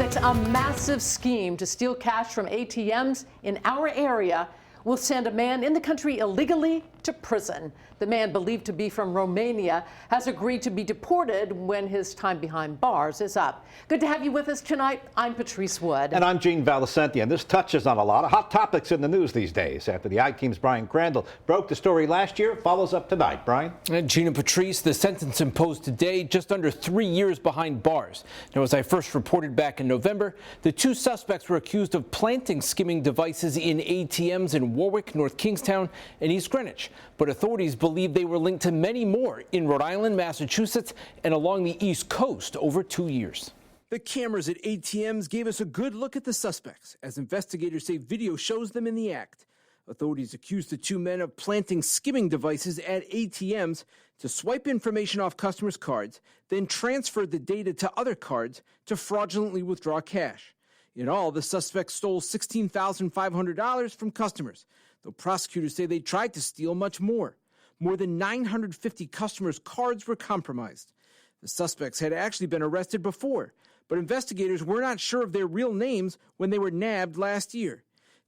6, a massive scheme to steal cash from ATMs in our area will send a man in the country illegally to prison. The man, believed to be from Romania, has agreed to be deported when his time behind bars is up. Good to have you with us tonight. I'm Patrice Wood. And I'm Gene Valicenti, and this touches on a lot of hot topics in the news these days. After the I-Team's Brian Crandall broke the story last year, follows up tonight. Brian? And Gene and Patrice, the sentence imposed today, just under 3 years behind bars. Now, as I first reported back in November, the two suspects were accused of planting skimming devices in ATMs in Warwick, North Kingstown, and East Greenwich. But authorities believe they were linked to many more in Rhode Island, Massachusetts, and along the East Coast over 2 years. The cameras at ATMs gave us a good look at the suspects, as investigators say video shows them in the act. Authorities accused the two men of planting skimming devices at ATMs to swipe information off customers' cards, then transfer the data to other cards to fraudulently withdraw cash. In all, the suspects stole $16,500 from customers, though prosecutors say they tried to steal much more. More than 950 customers' cards were compromised. The suspects had actually been arrested before, but investigators were not sure of their real names when they were nabbed last year.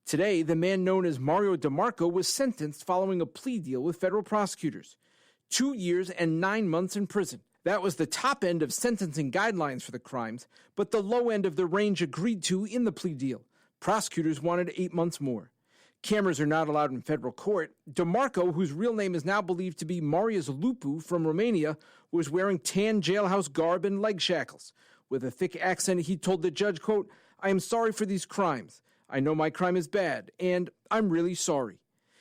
Today, the man known as Mario DeMarco was sentenced following a plea deal with federal prosecutors. 2 years and 9 months in prison. That was the top end of sentencing guidelines for the crimes, but the low end of the range agreed to in the plea deal. Prosecutors wanted 8 months more. Cameras are not allowed in federal court. DeMarco, whose real name is now believed to be Marius Lupu from Romania, was wearing tan jailhouse garb and leg shackles. With a thick accent, he told the judge, quote, "I am sorry for these crimes. I know my crime is bad, and I'm really sorry."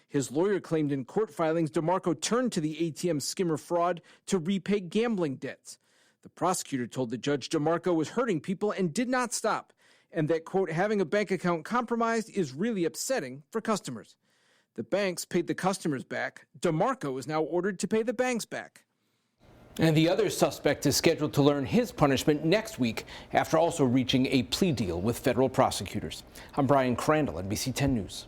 His lawyer claimed in court filings DeMarco turned to the ATM skimmer fraud to repay gambling debts. The prosecutor told the judge DeMarco was hurting people and did not stop, and that, quote, having a bank account compromised is really upsetting for customers. The banks paid the customers back. DeMarco is now ordered to pay the banks back. And the other suspect is scheduled to learn his punishment next week after also reaching a plea deal with federal prosecutors. I'm Brian Crandall, NBC10 News.